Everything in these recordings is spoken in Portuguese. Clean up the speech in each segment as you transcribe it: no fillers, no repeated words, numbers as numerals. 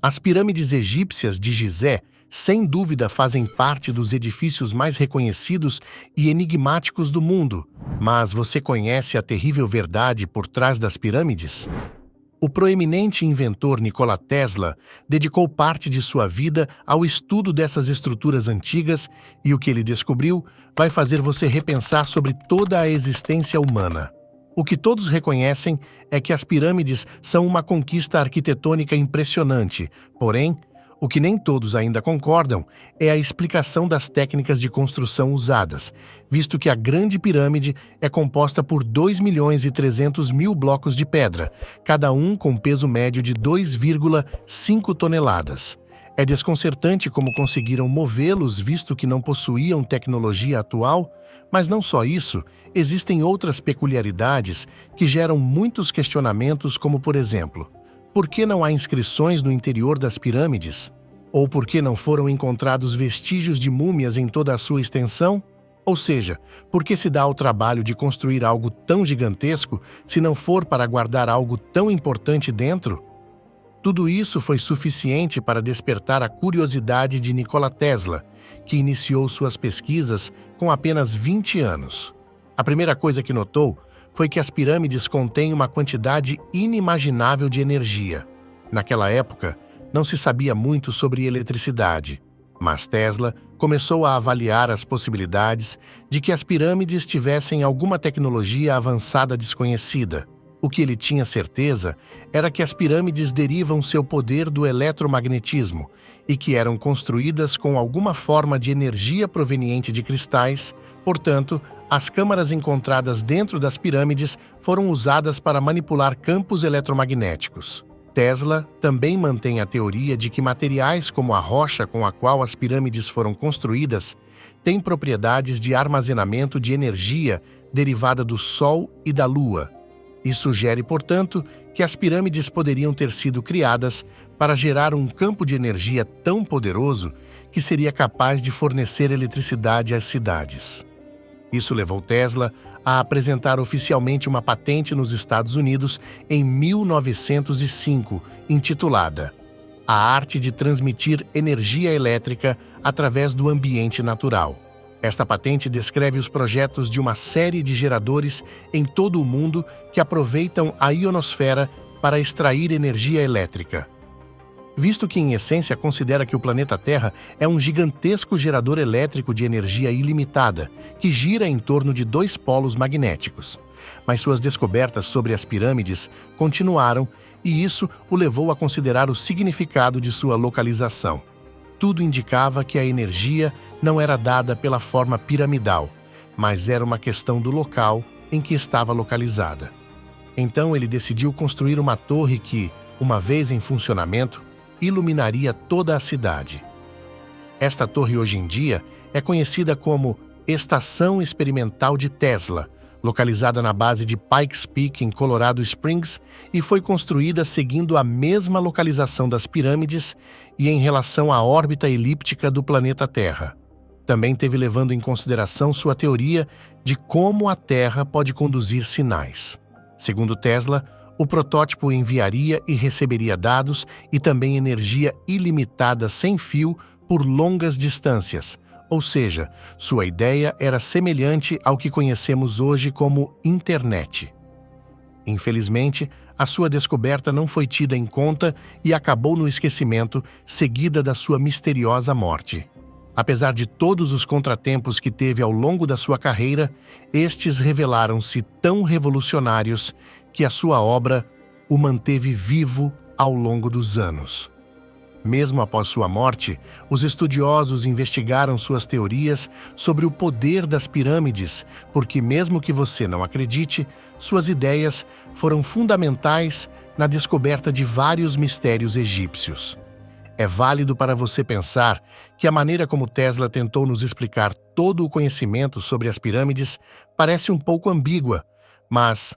As pirâmides egípcias de Gizé, sem dúvida, fazem parte dos edifícios mais reconhecidos e enigmáticos do mundo. Mas você conhece a terrível verdade por trás das pirâmides? O proeminente inventor Nikola Tesla dedicou parte de sua vida ao estudo dessas estruturas antigas e o que ele descobriu vai fazer você repensar sobre toda a existência humana. O que todos reconhecem é que as pirâmides são uma conquista arquitetônica impressionante, porém, o que nem todos ainda concordam é a explicação das técnicas de construção usadas, visto que a Grande Pirâmide é composta por 2.300.000 blocos de pedra, cada um com peso médio de 2,5 toneladas. É desconcertante como conseguiram movê-los, visto que não possuíam tecnologia atual, mas não só isso, existem outras peculiaridades que geram muitos questionamentos, como por exemplo, por que não há inscrições no interior das pirâmides? Ou por que não foram encontrados vestígios de múmias em toda a sua extensão? Ou seja, por que se dá ao trabalho de construir algo tão gigantesco se não for para guardar algo tão importante dentro? Tudo isso foi suficiente para despertar a curiosidade de Nikola Tesla, que iniciou suas pesquisas com apenas 20 anos. A primeira coisa que notou foi que as pirâmides contêm uma quantidade inimaginável de energia. Naquela época, não se sabia muito sobre eletricidade, mas Tesla começou a avaliar as possibilidades de que as pirâmides tivessem alguma tecnologia avançada desconhecida. O que ele tinha certeza era que as pirâmides derivam seu poder do eletromagnetismo e que eram construídas com alguma forma de energia proveniente de cristais, portanto, as câmaras encontradas dentro das pirâmides foram usadas para manipular campos eletromagnéticos. Tesla também mantém a teoria de que materiais como a rocha com a qual as pirâmides foram construídas têm propriedades de armazenamento de energia derivada do Sol e da Lua. E sugere, portanto, que as pirâmides poderiam ter sido criadas para gerar um campo de energia tão poderoso que seria capaz de fornecer eletricidade às cidades. Isso levou Tesla a apresentar oficialmente uma patente nos Estados Unidos em 1905, intitulada A Arte de Transmitir Energia Elétrica através do Ambiente Natural. Esta patente descreve os projetos de uma série de geradores em todo o mundo que aproveitam a ionosfera para extrair energia elétrica. Visto que, em essência, considera que o planeta Terra é um gigantesco gerador elétrico de energia ilimitada, que gira em torno de dois polos magnéticos. Mas suas descobertas sobre as pirâmides continuaram e isso o levou a considerar o significado de sua localização. Tudo indicava que a energia não era dada pela forma piramidal, mas era uma questão do local em que estava localizada. Então ele decidiu construir uma torre que, uma vez em funcionamento, iluminaria toda a cidade. Esta torre hoje em dia é conhecida como Estação Experimental de Tesla, localizada na base de Pikes Peak, em Colorado Springs, e foi construída seguindo a mesma localização das pirâmides e em relação à órbita elíptica do planeta Terra. Também teve levando em consideração sua teoria de como a Terra pode conduzir sinais. Segundo Tesla, o protótipo enviaria e receberia dados e também energia ilimitada sem fio por longas distâncias, ou seja, sua ideia era semelhante ao que conhecemos hoje como internet. Infelizmente, a sua descoberta não foi tida em conta e acabou no esquecimento, seguida da sua misteriosa morte. Apesar de todos os contratempos que teve ao longo da sua carreira, estes revelaram-se tão revolucionários que a sua obra o manteve vivo ao longo dos anos. Mesmo após sua morte, os estudiosos investigaram suas teorias sobre o poder das pirâmides, porque mesmo que você não acredite, suas ideias foram fundamentais na descoberta de vários mistérios egípcios. É válido para você pensar que a maneira como Tesla tentou nos explicar todo o conhecimento sobre as pirâmides parece um pouco ambígua, mas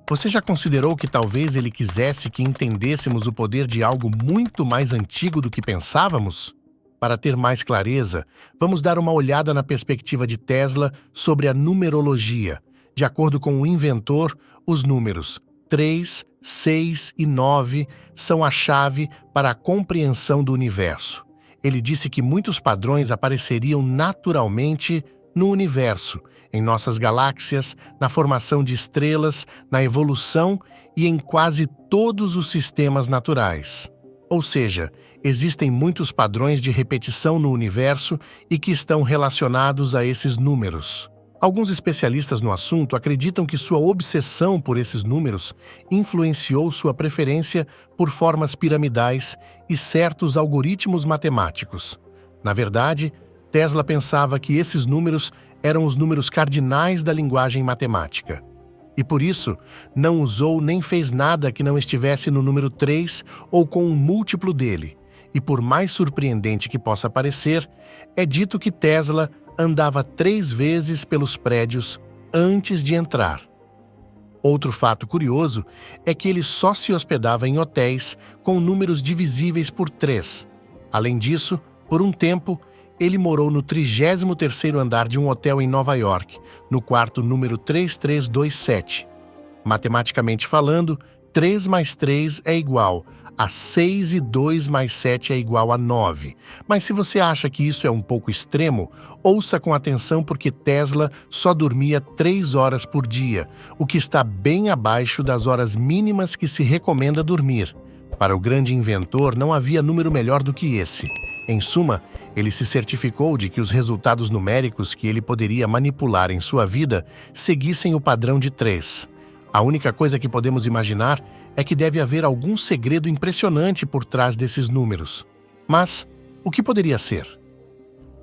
você já considerou que talvez ele quisesse que entendêssemos o poder de algo muito mais antigo do que pensávamos? Para ter mais clareza, vamos dar uma olhada na perspectiva de Tesla sobre a numerologia. De acordo com o inventor, os números 3, 6 e 9 são a chave para a compreensão do universo. Ele disse que muitos padrões apareceriam naturalmente no universo, em nossas galáxias, na formação de estrelas, na evolução e em quase todos os sistemas naturais. Ou seja, existem muitos padrões de repetição no universo e que estão relacionados a esses números. Alguns especialistas no assunto acreditam que sua obsessão por esses números influenciou sua preferência por formas piramidais e certos algoritmos matemáticos. Na verdade, Tesla pensava que esses números eram os números cardinais da linguagem matemática. E por isso, não usou nem fez nada que não estivesse no número 3 ou com um múltiplo dele. E por mais surpreendente que possa parecer, é dito que Tesla andava 3 vezes pelos prédios antes de entrar. Outro fato curioso é que ele só se hospedava em hotéis com números divisíveis por 3. Além disso, por um tempo, ele morou no 33º andar de um hotel em Nova York, no quarto número 3327. Matematicamente falando, 3 mais 3 é igual a 6 e 2 mais 7 é igual a 9. Mas se você acha que isso é um pouco extremo, ouça com atenção porque Tesla só dormia 3 horas por dia, o que está bem abaixo das horas mínimas que se recomenda dormir. Para o grande inventor, não havia número melhor do que esse. Em suma, ele se certificou de que os resultados numéricos que ele poderia manipular em sua vida seguissem o padrão de 3. A única coisa que podemos imaginar é que deve haver algum segredo impressionante por trás desses números. Mas o que poderia ser?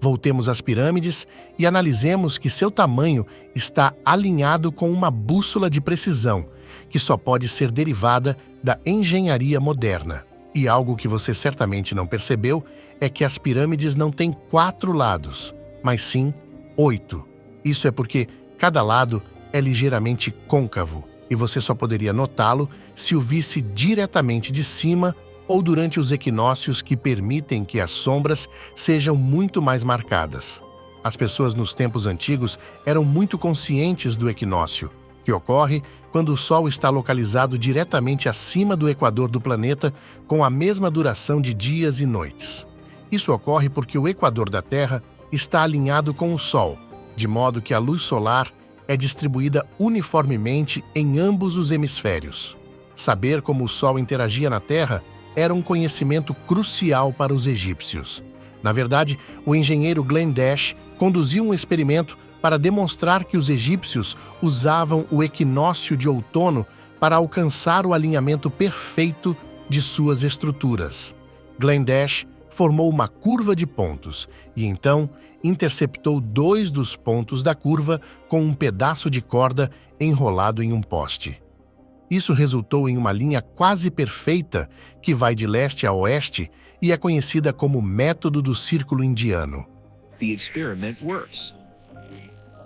Voltemos às pirâmides e analisemos que seu tamanho está alinhado com uma bússola de precisão, que só pode ser derivada da engenharia moderna. E algo que você certamente não percebeu é que as pirâmides não têm 4 lados, mas sim 8. Isso é porque cada lado é ligeiramente côncavo, e você só poderia notá-lo se o visse diretamente de cima ou durante os equinócios que permitem que as sombras sejam muito mais marcadas. As pessoas nos tempos antigos eram muito conscientes do equinócio, que ocorre quando o Sol está localizado diretamente acima do equador do planeta com a mesma duração de dias e noites. Isso ocorre porque o equador da Terra está alinhado com o Sol, de modo que a luz solar é distribuída uniformemente em ambos os hemisférios. Saber como o Sol interagia na Terra era um conhecimento crucial para os egípcios. Na verdade, o engenheiro Glenn Dash conduziu um experimento para demonstrar que os egípcios usavam o equinócio de outono para alcançar o alinhamento perfeito de suas estruturas. Glenn Dash formou uma curva de pontos e então interceptou 2 dos pontos da curva com um pedaço de corda enrolado em um poste. Isso resultou em uma linha quase perfeita que vai de leste a oeste e é conhecida como método do círculo indiano. The experiment works.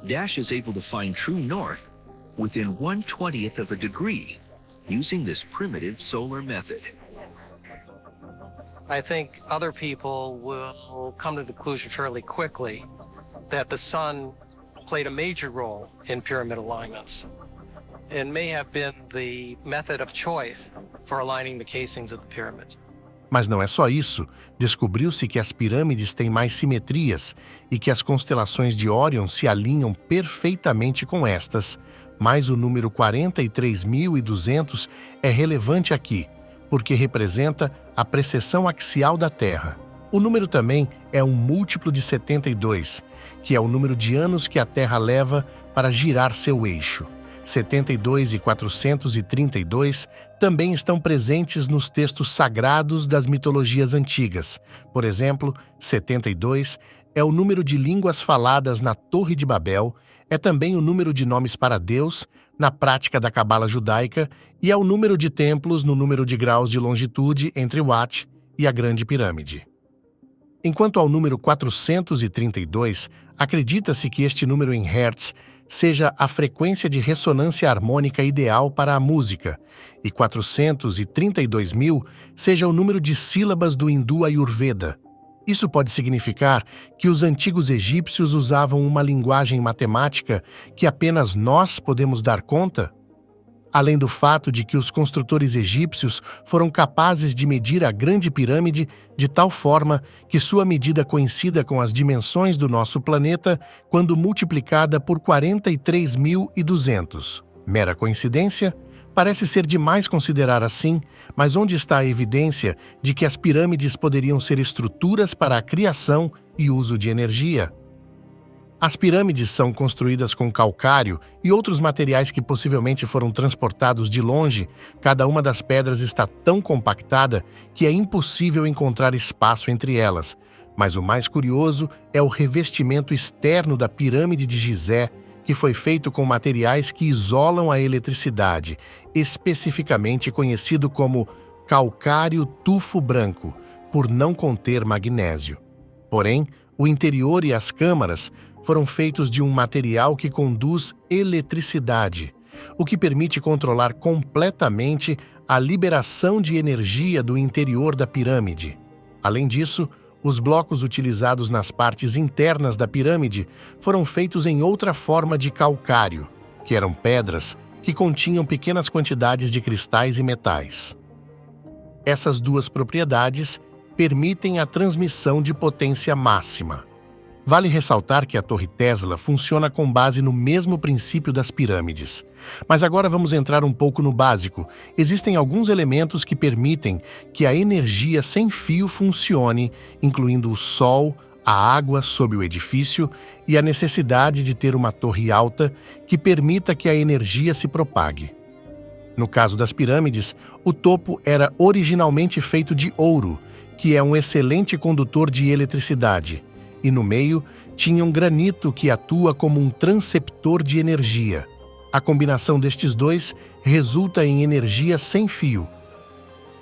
Dash is able to find true north within 1/20th of a degree using this primitive solar method. I think other people will come to the conclusion fairly quickly that the sun played a major role in pyramid alignments and may have been the method of choice for aligning the casings of the pyramids. Mas não é só isso. Descobriu-se que as pirâmides têm mais simetrias e que as constelações de Órion se alinham perfeitamente com estas, mas o número 43.200 é relevante aqui, porque representa a precessão axial da Terra. O número também é um múltiplo de 72, que é o número de anos que a Terra leva para girar seu eixo. 72 e 432 também estão presentes nos textos sagrados das mitologias antigas. Por exemplo, 72 é o número de línguas faladas na Torre de Babel, é também o número de nomes para Deus na prática da cabala judaica e é o número de templos no número de graus de longitude entre Wat e a Grande Pirâmide. Enquanto ao número 432, acredita-se que este número em Hertz seja a frequência de ressonância harmônica ideal para a música, e 432.000 seja o número de sílabas do hindu Ayurveda. Isso pode significar que os antigos egípcios usavam uma linguagem matemática que apenas nós podemos dar conta? além do fato de que os construtores egípcios foram capazes de medir a Grande Pirâmide de tal forma que sua medida coincida com as dimensões do nosso planeta quando multiplicada por 43.200. Mera coincidência? Parece ser demais considerar assim, mas onde está a evidência de que as pirâmides poderiam ser estruturas para a criação e uso de energia? As pirâmides são construídas com calcário e outros materiais que possivelmente foram transportados de longe. Cada uma das pedras está tão compactada que é impossível encontrar espaço entre elas. Mas o mais curioso é o revestimento externo da pirâmide de Gizé, que foi feito com materiais que isolam a eletricidade, especificamente conhecido como calcário tufo branco, por não conter magnésio. Porém, o interior e as câmaras foram feitos de um material que conduz eletricidade, o que permite controlar completamente a liberação de energia do interior da pirâmide. Além disso, os blocos utilizados nas partes internas da pirâmide foram feitos em outra forma de calcário, que eram pedras que continham pequenas quantidades de cristais e metais. Essas duas propriedades permitem a transmissão de potência máxima. Vale ressaltar que a Torre Tesla funciona com base no mesmo princípio das pirâmides. Mas agora vamos entrar um pouco no básico. Existem alguns elementos que permitem que a energia sem fio funcione, incluindo o sol, a água sob o edifício e a necessidade de ter uma torre alta que permita que a energia se propague. No caso das pirâmides, o topo era originalmente feito de ouro, que é um excelente condutor de eletricidade, e no meio tinha um granito que atua como um transceptor de energia. A combinação destes dois resulta em energia sem fio.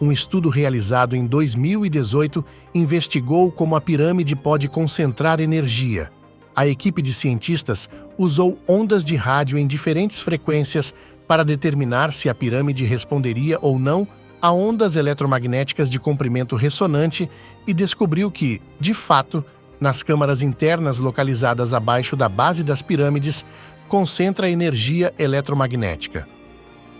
Um estudo realizado em 2018 investigou como a pirâmide pode concentrar energia. A equipe de cientistas usou ondas de rádio em diferentes frequências para determinar se a pirâmide responderia ou não a ondas eletromagnéticas de comprimento ressonante e descobriu que, de fato, nas câmaras internas localizadas abaixo da base das pirâmides, concentra energia eletromagnética.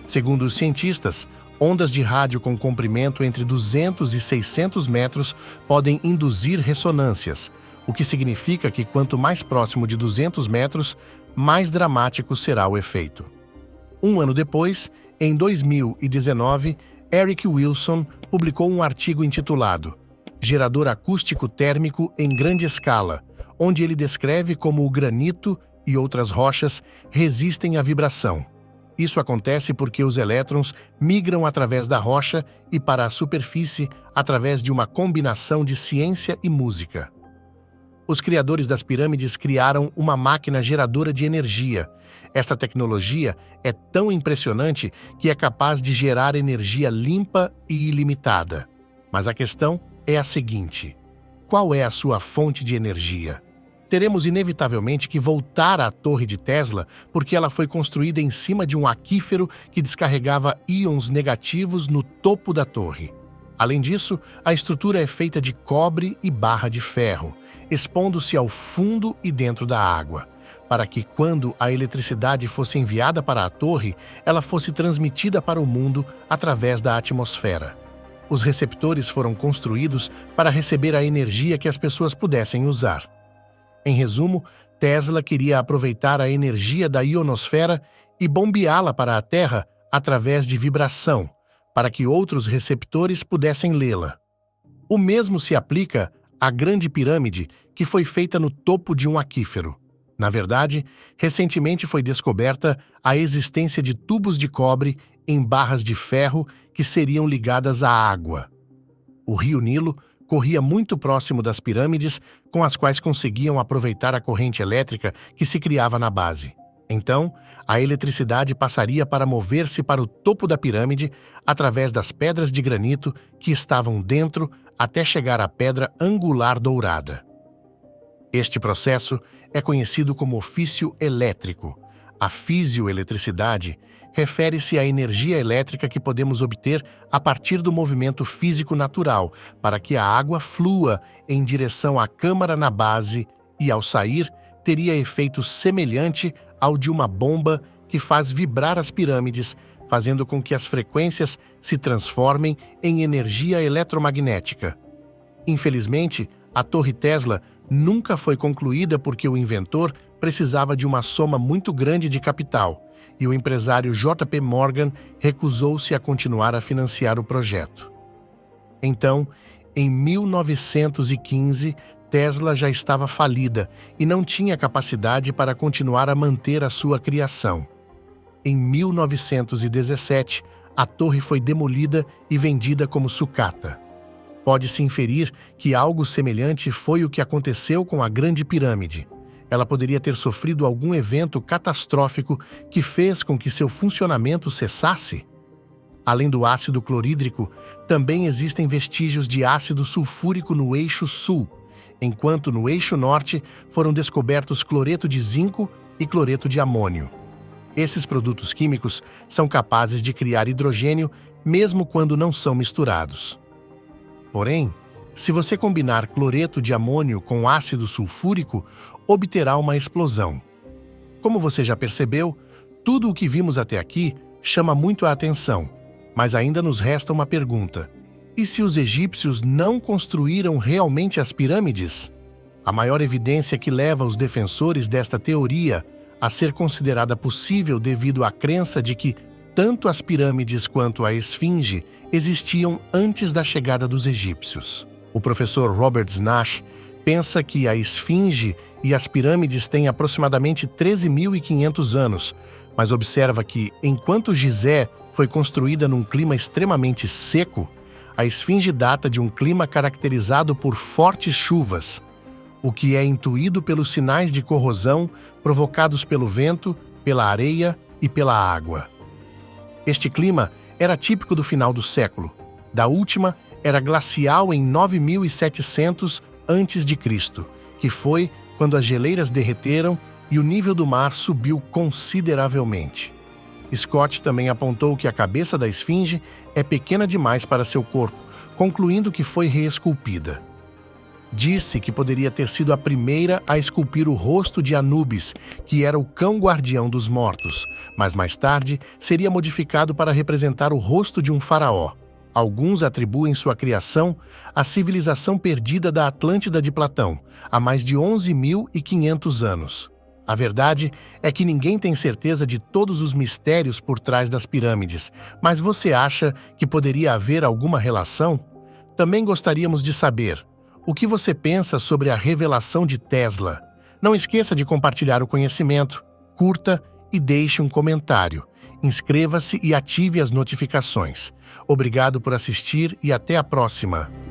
Segundo os cientistas, ondas de rádio com comprimento entre 200 e 600 metros podem induzir ressonâncias, o que significa que quanto mais próximo de 200 metros, mais dramático será o efeito. Um ano depois, em 2019, Eric Wilson publicou um artigo intitulado Gerador acústico térmico em grande escala, onde ele descreve como o granito e outras rochas resistem à vibração. Isso acontece porque os elétrons migram através da rocha e para a superfície através de uma combinação de ciência e música. Os criadores das pirâmides criaram uma máquina geradora de energia. Esta tecnologia é tão impressionante que é capaz de gerar energia limpa e ilimitada. Mas a questão é a seguinte: qual é a sua fonte de energia? Teremos inevitavelmente que voltar à Torre de Tesla porque ela foi construída em cima de um aquífero que descarregava íons negativos no topo da torre. Além disso, a estrutura é feita de cobre e barra de ferro, expondo-se ao fundo e dentro da água, para que, quando a eletricidade fosse enviada para a torre, ela fosse transmitida para o mundo através da atmosfera. Os receptores foram construídos para receber a energia que as pessoas pudessem usar. Em resumo, Tesla queria aproveitar a energia da ionosfera e bombeá-la para a Terra através de vibração, para que outros receptores pudessem lê-la. O mesmo se aplica à Grande Pirâmide, que foi feita no topo de um aquífero. Na verdade, recentemente foi descoberta a existência de tubos de cobre em barras de ferro que seriam ligadas à água. O rio Nilo corria muito próximo das pirâmides, com as quais conseguiam aproveitar a corrente elétrica que se criava na base. Então, a eletricidade passaria para mover-se para o topo da pirâmide através das pedras de granito que estavam dentro até chegar à pedra angular dourada. Este processo é conhecido como ofício elétrico. A fisioeletricidade refere-se à energia elétrica que podemos obter a partir do movimento físico natural para que a água flua em direção à câmara na base e, ao sair, teria efeito semelhante ao de uma bomba que faz vibrar as pirâmides fazendo com que as frequências se transformem em energia eletromagnética. Infelizmente, a Torre Tesla nunca foi concluída porque o inventor precisava de uma soma muito grande de capital e o empresário J.P. Morgan recusou-se a continuar a financiar o projeto. Então, em 1915, Tesla já estava falida e não tinha capacidade para continuar a manter a sua criação. Em 1917, a torre foi demolida e vendida como sucata. Pode-se inferir que algo semelhante foi o que aconteceu com a Grande Pirâmide. Ela poderia ter sofrido algum evento catastrófico que fez com que seu funcionamento cessasse? Além do ácido clorídrico, também existem vestígios de ácido sulfúrico no eixo sul, enquanto no eixo norte foram descobertos cloreto de zinco e cloreto de amônio. Esses produtos químicos são capazes de criar hidrogênio mesmo quando não são misturados. Porém, se você combinar cloreto de amônio com ácido sulfúrico, obterá uma explosão. Como você já percebeu, tudo o que vimos até aqui chama muito a atenção, mas ainda nos resta uma pergunta. E se os egípcios não construíram realmente as pirâmides? A maior evidência que leva os defensores desta teoria a ser considerada possível devido à crença de que tanto as pirâmides quanto a esfinge existiam antes da chegada dos egípcios. O professor Robert Nash pensa que a esfinge e as pirâmides têm aproximadamente 13.500 anos, mas observa que, enquanto Gizé foi construída num clima extremamente seco, a esfinge data de um clima caracterizado por fortes chuvas, o que é intuído pelos sinais de corrosão provocados pelo vento, pela areia e pela água. Este clima era típico do final do século. Da última, era glacial em 9700 a.C., que foi quando as geleiras derreteram e o nível do mar subiu consideravelmente. Scott também apontou que a cabeça da esfinge é pequena demais para seu corpo, concluindo que foi reesculpida. Disse que poderia ter sido a primeira a esculpir o rosto de Anubis, que era o cão guardião dos mortos, mas mais tarde seria modificado para representar o rosto de um faraó. Alguns atribuem sua criação à civilização perdida da Atlântida de Platão, há mais de 11.500 anos. A verdade é que ninguém tem certeza de todos os mistérios por trás das pirâmides, mas você acha que poderia haver alguma relação? Também gostaríamos de saber: o que você pensa sobre a revelação de Tesla? Não esqueça de compartilhar o conhecimento, curta e deixe um comentário. Inscreva-se e ative as notificações. Obrigado por assistir e até a próxima!